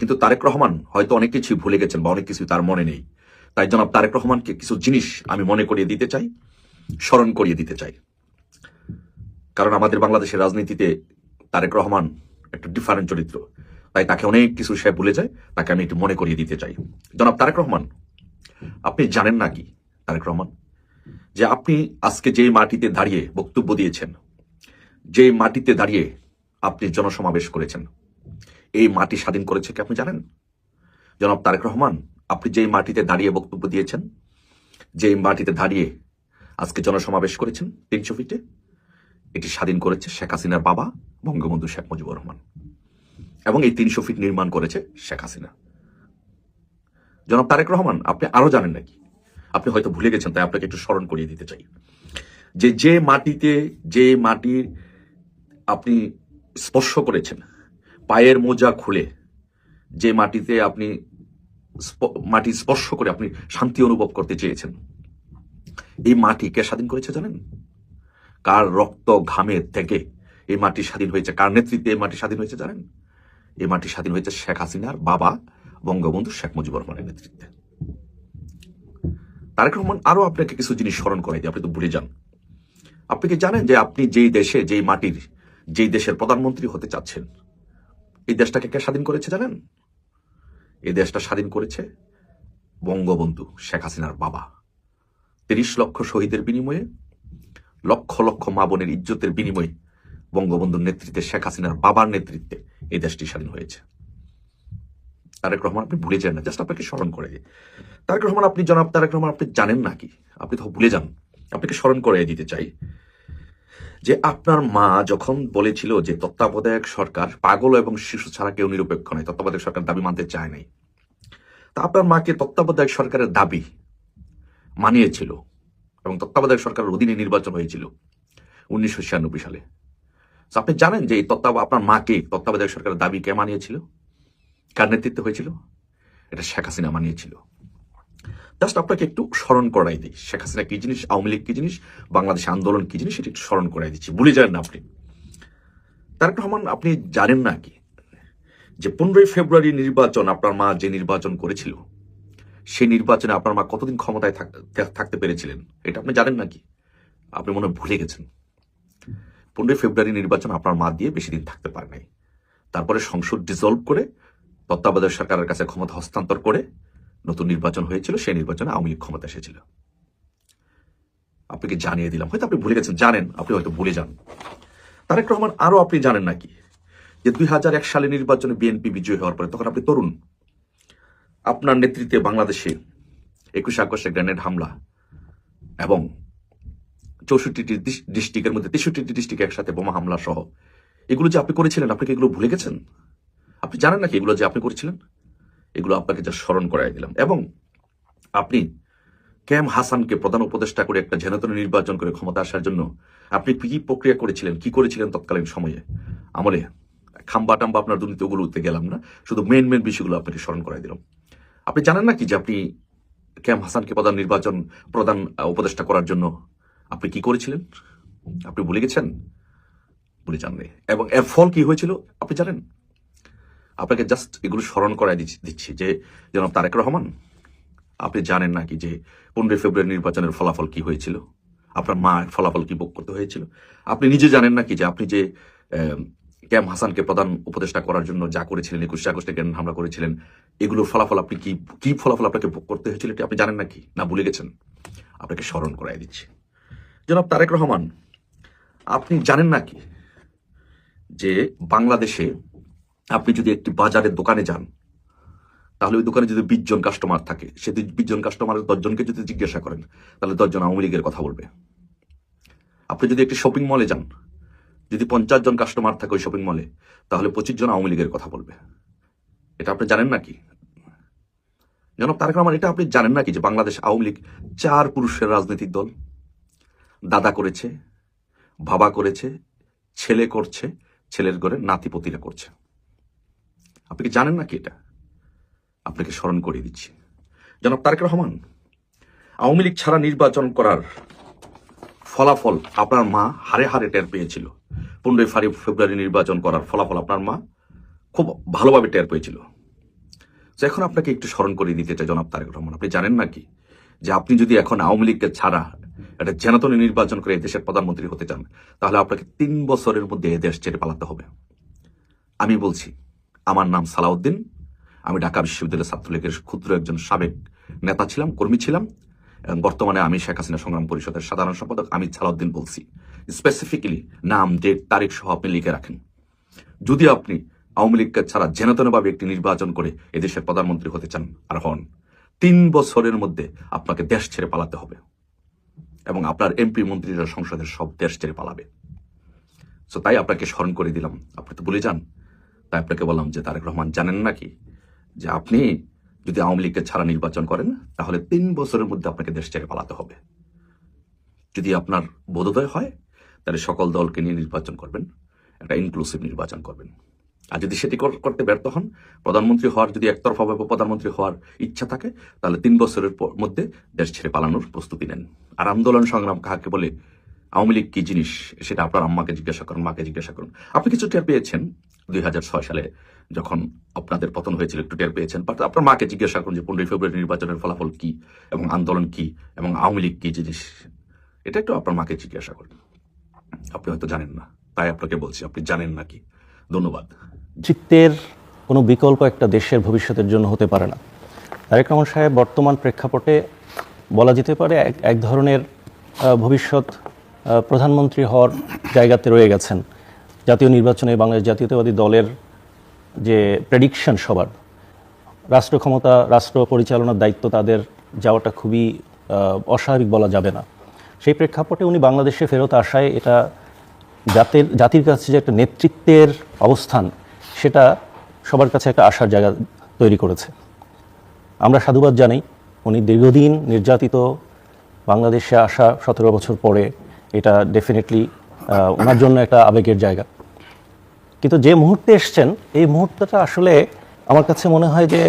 কিন্তু তারেক রহমান হয়তো অনেক কিছু ভুলে গেছেন বা অনেক কিছু তার মনে নেই। তাই জনাব তারেক রহমানকে কিছু জিনিস আমি মনে করিয়ে দিতে চাই, স্মরণ করিয়ে দিতে চাই। কারণ আমাদের বাংলাদেশের রাজনীতিতে তারেক রহমান একটা ডিফারেন্ট চরিত্র, তাই তাকে অনেক কিছু সে ভুলে যায়, তাকে আমি একটু মনে করিয়ে দিতে চাই। জনাব তারেক রহমান, আপনি জানেন না কি তারেক রহমান, যে আপনি আজকে যেই মাটিতে দাঁড়িয়ে বক্তব্য দিয়েছেন, যেই মাটিতে দাঁড়িয়ে আপনি জনসমাবেশ করেছেন, এই মাটি স্বাধীন করেছে কি আপনি জানেন? জনাব তারেক রহমান, আপনি যেই মাটিতে দাঁড়িয়ে বক্তব্য দিয়েছেন, যেই মাটিতে দাঁড়িয়ে আজকে জনসমাবেশ করেছেন 300 ফিটে, এটি স্বাধীন করেছে শেখ হাসিনার বাবা বঙ্গবন্ধু শেখ মুজিবুর রহমান, এবং এই 300 ফিট নির্মাণ করেছে শেখ হাসিনা। জনাব তারেক রহমান, আপনি আরো জানেন নাকি? আপনি হয়তো ভুলে গেছেন, তাই আপনাকে একটু স্মরণ করিয়ে দিতে চাই যে যে মাটিতে, যে মাটির আপনি স্পর্শ করেছেন, পায়ের মোজা খুলে যে মাটিতে আপনি মাটি স্পর্শ করে আপনি শান্তি অনুভব করতে চেয়েছেন, এই মাটি কে স্বাধীন করেছে জানেন? কার রক্ত ঘামের থেকে এই মাটি স্বাধীন হয়েছে? কার নেতৃত্বে এই মাটি স্বাধীন হয়েছে জানেন? এই মাটি স্বাধীন হয়েছে শেখ হাসিনার বাবা বঙ্গবন্ধু শেখ মুজিবুর রহমানের নেতৃত্বে। তারেক রহমান, আরো আপনাকে কিছু জিনিস স্মরণ করাই দিই, আপনি তো ভুলে যান। আপনি কি জানেন যে আপনি যেই দেশে, যেই মাটির, যেই দেশের প্রধানমন্ত্রী হতে চাচ্ছেন, এই দেশটাকে কে স্বাধীন করেছে জানেন? এই দেশটা স্বাধীন করেছে বঙ্গবন্ধু শেখ হাসিনার বাবা। 30 লক্ষ শহীদের বিনিময়ে, লক্ষ লক্ষ মা বোনের ইজ্জতের বিনিময়ে বঙ্গবন্ধুর নেতৃত্বে, শেখ হাসিনার বাবার নেতৃত্বে এই দেশটি স্বাধীন হয়েছে। তারেক রহমান, আপনি ভুলে যান না, জাস্ট আপনাকে স্মরণ করে দিই। তারেক রহমান, আপনি জনাব তারেক রহমান, আপনি জানেন নাকি? আপনি তো ভুলে যান। আপনাকে স্মরণ করে দিতে চাই যে আপনার মা যখন বলেছিল যে তত্ত্বাবধায়ক সরকার পাগল এবং শিশু ছাড়া কেউ নিরপেক্ষ নয়, তত্ত্বাবধায়ক সরকার দাবি মানতে চায় নাই, তা আপনার মাকে তত্ত্বাবধায়ক সরকারের দাবি মানিয়েছিল এবং তত্ত্বাবধায়ক সরকারের অধীনে নির্বাচন হয়েছিল 1996 সালে। আপনি জানেন যে এই আপনার মাকে তত্ত্বাবধায়ক সরকারের দাবি কে মানিয়েছিল? কার নেতৃত্বে হয়েছিল? এটা শেখ হাসিনা মানিয়েছিল। জাস্ট আপনাকে একটু স্মরণ করাই দিই, শেখ হাসিনা কি জিনিস, আওয়ামী লীগ কি জিনিস, বাংলাদেশ আন্দোলন কি জিনিস, সেটা একটু স্মরণ করাই দিচ্ছি, ভুলে যান না আপনি। তারেক রহমান, আপনি জানেন না কি যে 15 ফেব্রুয়ারি নির্বাচন আপনার মা যে নির্বাচন করেছিল, সেই নির্বাচনে আপনার মা কতদিন ক্ষমতায় থাকতে পেরেছিলেন? এটা আপনি জানেন নাকি? আপনি মনে ভুলে গেছেন। 15 ফেব্রুয়ারি নির্বাচন আপনার মা দিয়ে বেশি দিন থাকতে পারে নাই। তারপরে সংসদ ডিসলভ করে তত্ত্বাবধায়ক সরকারের কাছে ক্ষমতা হস্তান্তর করে নতুন নির্বাচন হয়েছিল, সেই নির্বাচনে আওয়ামী লীগ ক্ষমতা এসেছিল। আপনাকে জানিয়ে দিলাম, হয়তো আপনি ভুলে গেছেন, জানেন, আপনি হয়তো ভুলে যান। তারেক রহমান, আরো আপনি জানেন নাকি যে 2001 সালে নির্বাচনে বিএনপি বিজয়ী হওয়ার পরে, তখন আপনি তরুণ, আপনার নেতৃত্বে বাংলাদেশে 21 আগস্টে গ্রেনেড হামলা এবং 64টি ডিস্ট্রিক্টের মধ্যে 63টি ডিস্ট্রিক্টে একসাথে বোমা হামলা সহ এগুলো যে আপনি করেছিলেন, আপনি কি এগুলো ভুলে গেছেন? আপনি জানেন নাকি এগুলো যে আপনি করেছিলেন? এগুলো আপনাকে যা স্মরণ করাই দিলাম। এবং আপনি ক্যাম হাসানকে প্রধান উপদেষ্টা করে একটা যেনতেন নির্বাচন করে ক্ষমতা আসার জন্য আপনি কি প্রক্রিয়া করেছিলেন, কি করেছিলেন তৎকালীন সময়ে আমলে, খাম্বা টাম্বা আপনার দুর্নীতি, ওগুলোতে গেলাম না, শুধু মেন বিষয়গুলো আপনাকে স্মরণ করাই দিলাম। আপনি জানেন নাকি যে আপনি ক্যাম হাসানকে প্রধান উপদেষ্টা করার জন্য আপনি কি করেছিলেন? আপনি ভুলে গেছেন? ভুলে যাননি। এবং এর ফল কি হয়েছিল আপনি জানেন? আপনাকে জাস্ট এগুলো স্মরণ করাই দিচ্ছি যে জনাব তারেক রহমান, আপনি জানেন নাকি যে 15 ফেব্রুয়ারি নির্বাচনের ফলাফল কি হয়েছিল? আপনার মা ফলাফল কি ভোগ করতে হয়েছিল? আপনি নিজে জানেন নাকি যে আপনি যে ক্যাম হাসানকে প্রধান উপদেষ্টা করার জন্য যা করেছিলেন, 21 আগস্টে গ্রেনেড হামলা করেছিলেন, এগুলোর ফলাফল আপনি কি ফলাফল আপনাকে ভোগ করতে হয়েছিল, এটা আপনি জানেন নাকি? না ভুলে গেছেন? আপনাকে স্মরণ করাই দিচ্ছি। জনাব তারেক রহমান, আপনি জানেন নাকি যে বাংলাদেশে আপনি যদি একটি বাজারের দোকানে যান, তাহলে ওই দোকানে যদি 20 জন কাস্টমার থাকে, সে 20 জন কাস্টমারের 10 জনকে যদি জিজ্ঞাসা করেন, তাহলে 10 জন আওয়ামী লীগের কথা বলবে। আপনি যদি একটি শপিং মলে যান, যদি 50 জন কাস্টমার থাকে ওই শপিং মলে, তাহলে 25 জন আওয়ামী লীগের কথা বলবে। এটা আপনি জানেন নাকি? জনাব তারেক রহমান, এটা আপনি জানেন নাকি যে বাংলাদেশ আওয়ামী লীগ 4 পুরুষের রাজনৈতিক দল? দাদা করেছে, বাবা করেছে, ছেলে করছে, ছেলের ঘরে নাতিপতিরা করছে। আপনি কি জানেন নাকি এটা? আপনাকে স্মরণ করিয়ে দিচ্ছি। জনাব তারেক রহমান, আওয়ামী লীগ ছাড়া নির্বাচন করার ফলাফল আপনার মা হারে হারে টের পেয়েছিল। 15 ফেব্রুয়ারি নির্বাচন করার ফলাফল আপনার মা খুব ভালোভাবে টের পেয়েছিল। তো এখন আপনাকে একটু স্মরণ করে দিতে চাই জনাব তারেক রহমান, আপনি জানেন নাকি যে আপনি যদি এখন আওয়ামী লীগকে ছাড়া একটা জেনাতনে নির্বাচন করে দেশের প্রধানমন্ত্রী হতে চান, তাহলে আপনাকে 3 বছরের মধ্যে এ দেশ ছেড়ে পালাতে হবে। আমি বলছি, আমার নাম সালাউদ্দিন, আমি ঢাকা বিশ্ববিদ্যালয়ের ছাত্রলীগের ক্ষুদ্র একজন সাবেক নেতা ছিলাম, কর্মী ছিলাম, এবং বর্তমানে আমি শেখ হাসিনা সংগ্রাম পরিষদের সাধারণ সম্পাদক। আমি সালাউদ্দিন বলছি, স্পেসিফিক্যালি নাম, ডেট, তারিখ সহ আপনি লিখে রাখেন। যদি আপনি আওয়ামী লীগকে ছাড়া জেনাতনভাবে একটি নির্বাচন করে এদেশের প্রধানমন্ত্রী হতে চান আর হন, 3 বছরের মধ্যে আপনাকে দেশ ছেড়ে পালাতে হবে, এবং আপনার এমপি মন্ত্রীরা সংসদের সব দেশ ছেড়ে পালাবে। সো তাই আপনাকে স্মরণ করে দিলাম, আপনি তো ভুলে যান। তাই আপনাকে বললাম যে তারেক রহমান, জানেন নাকি যে আপনি যদি আওয়ামী লীগকে ছাড়া নির্বাচন করেন, তাহলে 3 বছরের মধ্যে আপনাকে দেশ ছেড়ে পালাতে হবে। যদি আপনার বোধোদয় হয়, তাহলে সকল দলকে নিয়ে নির্বাচন করবেন, একটা ইনক্লুসিভ নির্বাচন করবেন। আর যদি সেটি করতে ব্যর্থ হন, প্রধানমন্ত্রী হওয়ার যদি একতরফাভাবে প্রধানমন্ত্রী হওয়ার ইচ্ছা থাকে, তাহলে 3 বছরের মধ্যে দেশ ছেড়ে পালানোর প্রস্তুতি নেন। আর আন্দোলন সংগ্রাম কাকে বলে, আওয়ামী লীগ কি জিনিস, সেটা আপনার আম্মাকে জিজ্ঞাসা করুন, মাকে জিজ্ঞাসা করুন। আপনি কিছু টের পেয়েছেন 2006 সালে যখন আপনাদের পতন হয়েছিল, একটু টের পেয়েছেন। বাট আপনার মাকে জিজ্ঞাসা করুন যে 15 ফেব্রুয়ারি নির্বাচনের ফলাফল কি, এবং আন্দোলন কি, এবং আওয়ামী লীগ কি জিনিস, এটা একটু আপনার মাকে জিজ্ঞাসা করুন। আপনি হয়তো জানেন না, তাই আপনাকে বলছি, আপনি জানেন নাকি। ধন্যবাদ। চিত্তের কোনো বিকল্প একটা দেশের ভবিষ্যতের জন্য হতে পারে না। তারেক রহমান সাহেব বর্তমান প্রেক্ষাপটে বলা যেতে পারে এক ধরনের ভবিষ্যৎ প্রধানমন্ত্রী হওয়ার জায়গাতে রয়ে গেছেন। জাতীয় নির্বাচনে বাংলাদেশ জাতীয়তাবাদী দলের যে প্রেডিকশন, সবার রাষ্ট্র ক্ষমতা, রাষ্ট্র পরিচালনার দায়িত্ব তাদের যাওয়াটা খুবই অস্বাভাবিক বলা যাবে না। সেই প্রেক্ষাপটে উনি বাংলাদেশে ফেরত আসায় এটা জাতির কাছে যে একটা নেতৃত্বের অবস্থান, সেটা সবার কাছে একটা আশার জায়গা তৈরি করেছে। আমরা সাধুবাদ জানাই, উনি দীর্ঘদিন নির্যাতিত বাংলাদেশে আসা 17 বছর পরে, এটা ডেফিনেটলি ওনার জন্য একটা আবেগের জায়গা। কিন্তু যে মুহূর্তে এসছেন, এই মুহূর্তটা আসলে আমার কাছে মনে হয় যে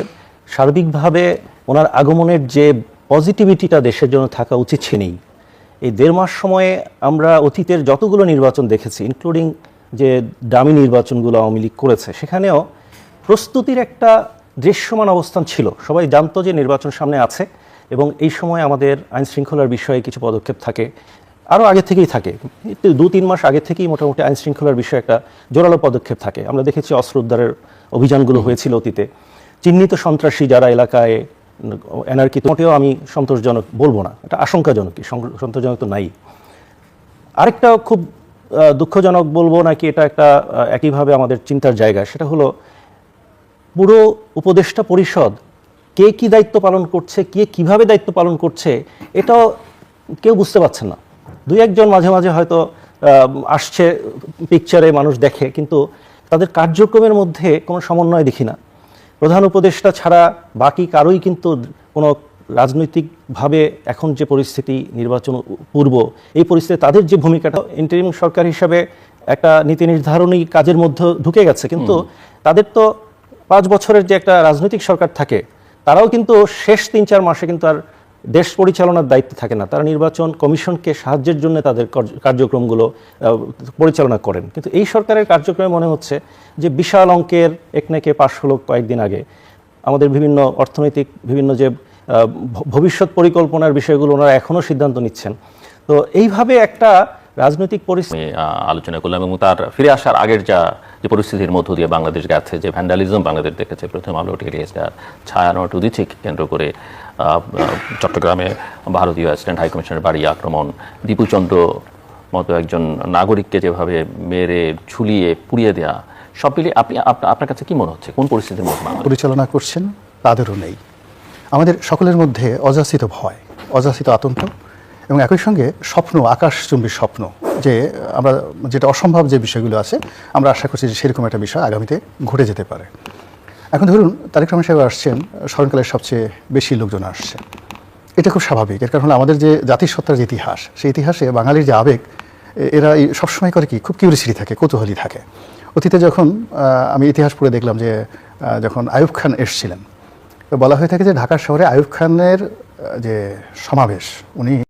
সার্বিকভাবে ওনার আগমনের যে পজিটিভিটিটা দেশের জন্য থাকা উচিত ছিলই। এই 1.5 মাস সময়ে আমরা অতীতের যতগুলো নির্বাচন দেখেছি, ইনক্লুডিং যে দামি নির্বাচনগুলো আওয়ামী লীগ করেছে, সেখানেও প্রস্তুতির একটা দৃশ্যমান অবস্থান ছিল। সবাই জানতো যে নির্বাচন সামনে আছে, এবং এই সময় আমাদের আইন শৃঙ্খলার বিষয়ে কিছু পদক্ষেপ থাকে, আরও আগে থেকেই থাকে। 2-3 মাস আগে থেকেই মোটামুটি আইন শৃঙ্খলার বিষয়ে একটা জোরালো পদক্ষেপ থাকে। আমরা দেখেছি অস্ত্র উদ্ধারের অভিযানগুলো হয়েছিল অতীতে। চিহ্নিত সন্ত্রাসী যারা এলাকায় এনার্কি, মোটেও আমি সন্তোষজনক বলবো না, এটা আশঙ্কাজনক, সন্তোষজনক তো নাই। আরেকটা খুব দুঃখজনক বলবো নাকি, এটা একটা একইভাবে আমাদের চিন্তার জায়গা, সেটা হলো পুরো উপদেষ্টা পরিষদ কে কি দায়িত্ব পালন করছে, কে কিভাবে দায়িত্ব পালন করছে, এটাও কেউ বুঝতে পারছে না। 2-1 মাঝে মাঝে হয়তো আসছে, পিকচারে মানুষ দেখে, কিন্তু তাদের কার্যক্রমের মধ্যে কোনো সমন্বয় দেখি না। প্রধান উপদেষ্টা ছাড়া বাকি কারোই কিন্তু কোনো রাজনৈতিকভাবে এখন যে পরিস্থিতি, নির্বাচন পূর্ব এই পরিস্থিতি, তাদের যে ভূমিকাটা, ইন্টারিম সরকার হিসাবে একটা নীতি নির্ধারণী কাজের মধ্যে ঢুকে গেছে, কিন্তু তাদের তো 5 বছরের যে একটা রাজনৈতিক সরকার থাকে, তারাও কিন্তু শেষ 3-4 মাসে কিন্তু আর দেশ পরিচালনার দায়িত্ব থাকে না। তারা নির্বাচন কমিশনকে সাহায্যের জন্য তাদের কার্যক্রমগুলো পরিচালনা করেন। কিন্তু এই সরকারের কার্যক্রমে মনে হচ্ছে যে বিশাল অঙ্কের একনেকে পাশ হলো কয়েকদিন আগে। আমাদের বিভিন্ন অর্থনৈতিক বিভিন্ন যে ভবিষ্যৎ পরিকল্পনার বিষয়গুলো ওনারা এখনও সিদ্ধান্ত নিচ্ছেন। তো এইভাবে একটা রাজনৈতিক পরিস্থিতি আলোচনা করলাম, এবং তার ফিরে আসার আগের যে পরিস্থিতির মধ্য দিয়ে বাংলাদেশ গেছে, যে ভ্যান্ডালিজম বাংলাদেশ দেখেছে, প্রথম আলো টেলিস্টার ছায়ানট উদিচি কেন্দ্র করে চট্টগ্রামে ভারতীয় অ্যাসিস্ট্যান্ট হাইকমিশনের বাড়ি আক্রমণ, দীপুচন্দ্র মতো একজন নাগরিককে যেভাবে মেরে ঝুলিয়ে পুড়িয়ে দেওয়া, সব মিলিয়ে আপনার কাছে কি মনে হচ্ছে, কোন পরিস্থিতির মধ্যে পরিচালনা করছেন তাদেরও নেই? আমাদের সকলের মধ্যে অযাচিত ভয়, অযাচিত আতঙ্ক, এবং একই সঙ্গে স্বপ্ন, আকাশচুম্বী স্বপ্ন, যে আমরা যেটা অসম্ভব যে বিষয়গুলো আছে, আমরা আশা করছি যে সেরকম একটা বিষয় আগামীতে ঘটে যেতে পারে। এখন ধরুন তারেক রহমান সাহেব আসছেন, স্মরণকালের সবচেয়ে বেশি লোকজন আসছে, এটা খুব স্বাভাবিক। এর কারণ হলো আমাদের যে জাতিসত্তার যে ইতিহাস, সেই ইতিহাসে বাঙালির যে আবেগ, এরা সবসময় করে কি, খুব কিউরিসিটি থাকে, কৌতূহলী থাকে। অতীতে যখন আমি ইতিহাস পড়ে দেখলাম যে যখন আইয়ুব খান এসছিলেন, বলা হয়ে থাকে যে ঢাকা শহরে আইয়ুব খানের যে সমাবেশ, উনি